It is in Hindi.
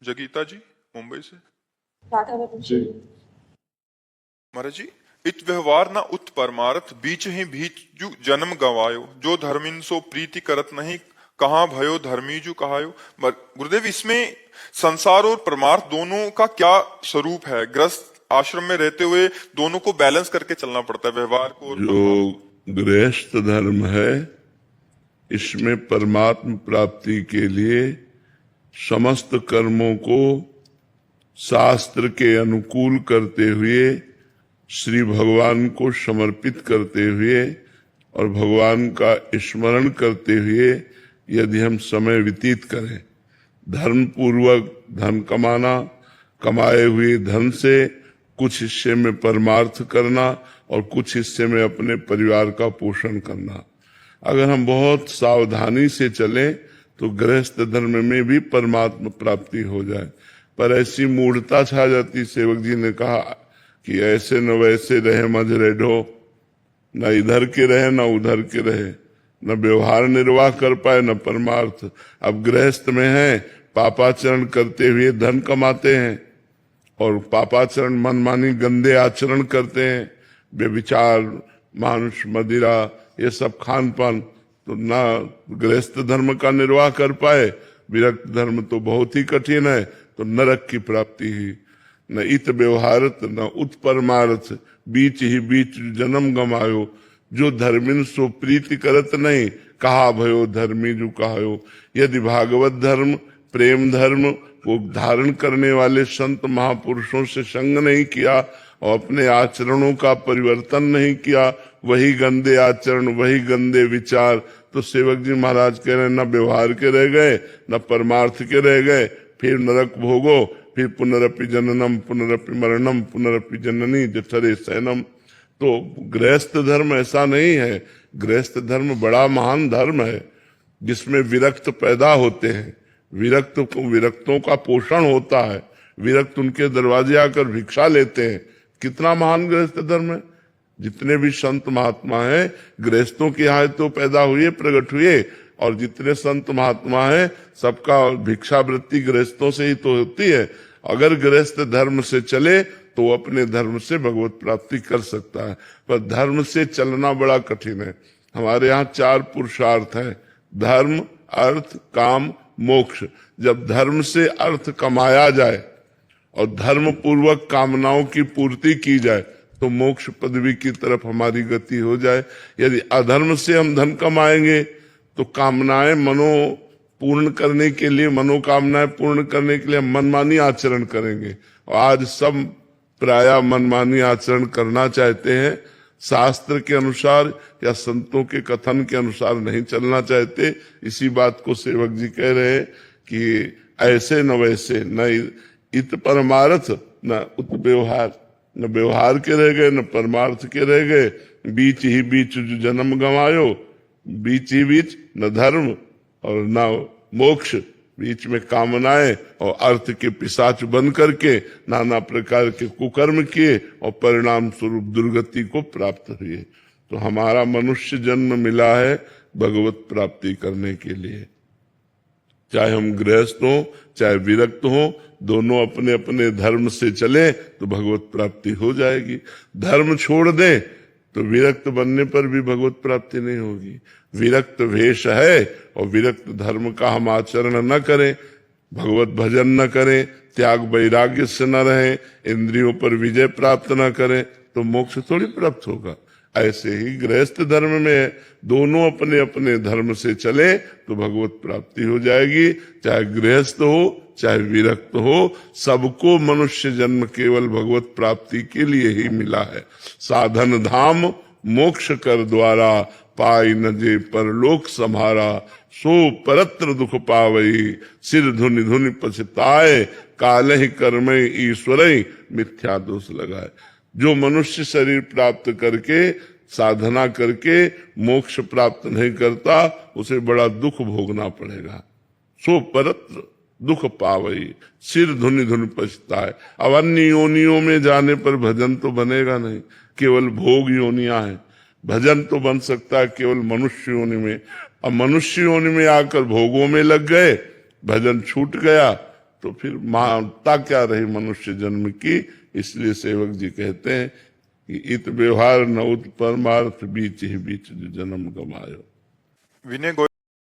जगीता जी मुंबई से। जी। महाराज जी, इत व्यवहार न उत परमारथ बीच ही बीच जु जन्म गवायो, जो धर्मिन सो प्रीति करत नहीं, कहाँ भयो धर्मी जु कहायो। गुरुदेव, इसमें संसार और परमार्थ दोनों का क्या स्वरूप है? गृहस्थ आश्रम में रहते हुए दोनों को बैलेंस करके चलना पड़ता है, व्यवहार को और जो गृहस्थ धर्म है, इसमें परमात्म प्राप्ति के लिए समस्त कर्मों को शास्त्र के अनुकूल करते हुए, श्री भगवान को समर्पित करते हुए और भगवान का स्मरण करते हुए यदि हम समय व्यतीत करें, धर्म पूर्वक धन कमाना, कमाए हुए धन से कुछ हिस्से में परमार्थ करना और कुछ हिस्से में अपने परिवार का पोषण करना। अगर हम बहुत सावधानी से चलें तो गृहस्थ धर्म में भी परमात्मा प्राप्ति हो जाए। पर ऐसी मूढ़ता छा जाती, सेवक जी ने कहा कि ऐसे न वैसे रहे मज रेढो, न इधर के रहे न उधर के रहे, न व्यवहार निर्वाह कर पाए न परमार्थ। अब गृहस्थ में है, पापाचरण करते हुए धन कमाते हैं और पापाचरण मनमानी गंदे आचरण करते हैं, व्यभिचार, मांस, मदिरा, ये सब खान पान, तो ना गृहस्थ धर्म का निर्वाह कर पाए। विरक्त धर्म तो बहुत ही कठिन है, तो नरक की प्राप्ति ही। न इत व्यवहारत न उत परमार्थ बीच ही बीच जन्म गमायो, जो धर्मिन सो प्रीति करत नहीं, कहा भयो धर्मी जु कहायो। यदि भागवत धर्म, प्रेम धर्म को धारण करने वाले संत महापुरुषों से संग नहीं किया और अपने आचरणों का परिवर्तन नहीं किया, वही गंदे आचरण, वही गंदे विचार, तो सेवक जी महाराज कह रहे हैं, न व्यवहार के रह गए न परमार्थ के रह गए, फिर नरक भोगो, फिर पुनरपि जननम पुनरपि मरणम पुनरपि जननी जठरे सैनम। तो गृहस्थ धर्म ऐसा नहीं है। गृहस्थ धर्म बड़ा महान धर्म है, जिसमें विरक्त पैदा होते हैं, विरक्तों का पोषण होता है, विरक्त उनके दरवाजे आकर भिक्षा लेते हैं। कितना महान गृहस्थ धर्म है। जितने भी संत महात्मा हैं गृहस्थों के यहाँ तो पैदा हुए, प्रकट हुए, और जितने संत महात्मा हैं सबका भिक्षावृत्ति गृहस्थों से ही तो होती है। अगर गृहस्थ धर्म से चले तो वो अपने धर्म से भगवत प्राप्ति कर सकता है, पर धर्म से चलना बड़ा कठिन है। हमारे यहाँ 4 पुरुषार्थ है, धर्म, अर्थ, काम, मोक्ष। जब धर्म से अर्थ कमाया जाए और धर्म पूर्वक कामनाओं की पूर्ति की जाए तो मोक्ष पदवी की तरफ हमारी गति हो जाए। यदि अधर्म से हम धन कमाएंगे तो कामनाएं पूर्ण करने के लिए, मनोकामनाएं पूर्ण करने के लिए हम मनमानी आचरण करेंगे, और आज सब प्रायः मनमानी आचरण करना चाहते हैं, शास्त्र के अनुसार या संतों के कथन के अनुसार नहीं चलना चाहते। इसी बात को सेवक जी कह रहे हैं कि ऐसे न वैसे, न इत परमार्थ न उत व्यवहार, न व्यवहार के रह गए न परमार्थ के रह गए, बीच ही बीच जो जन्म गंवायो, बीच ही बीच न धर्म और न मोक्ष, बीच में कामनाएं और अर्थ के पिशाच बन करके नाना प्रकार के कुकर्म किए और परिणाम स्वरूप दुर्गति को प्राप्त हुए। तो हमारा मनुष्य जन्म मिला है भगवत प्राप्ति करने के लिए। चाहे हम गृहस्थ हों चाहे विरक्त हों, दोनों अपने अपने धर्म से चले तो भगवत प्राप्ति हो जाएगी। धर्म छोड़ दें तो विरक्त बनने पर भी भगवत प्राप्ति नहीं होगी। विरक्त वेश है और विरक्त धर्म का हम आचरण न करें, भगवत भजन न करें, त्याग वैराग्य से न रहें, इंद्रियों पर विजय प्राप्त न करें, तो मोक्ष थोड़ी प्राप्त होगा। ऐसे ही गृहस्थ धर्म में दोनों अपने अपने धर्म से चले तो भगवत प्राप्ति हो जाएगी। चाहे गृहस्थ हो चाहे विरक्त हो, सबको मनुष्य जन्म केवल भगवत प्राप्ति के लिए ही मिला है। साधन धाम मोक्ष कर द्वारा, पाई न जे परलोक सम्हारा, सो परत्र दुख पावई, सिर धुनि धुनि पछताए, काले ही कर्मय ईश्वर मिथ्या दोष लगाए। जो मनुष्य शरीर प्राप्त करके साधना करके मोक्ष प्राप्त नहीं करता, उसे बड़ा दुख भोगना पड़ेगा। सो परत्र दुख पावई, सिर धुनि धुनि पछताए। अब अन्य योनियों में जाने पर भजन तो बनेगा नहीं, केवल भोग योनियां हैं। भजन तो बन सकता है केवल मनुष्य योनि में। अब मनुष्य योनि में आकर भोगों में लग गए, भजन छूट गया, तो फिर मानता क्या रही मनुष्य जन्म की। इसलिए सेवक जी कहते हैं कि इत व्यवहार न उत परमार्थ बीच ही बीच जो जन्म गमायो। विनय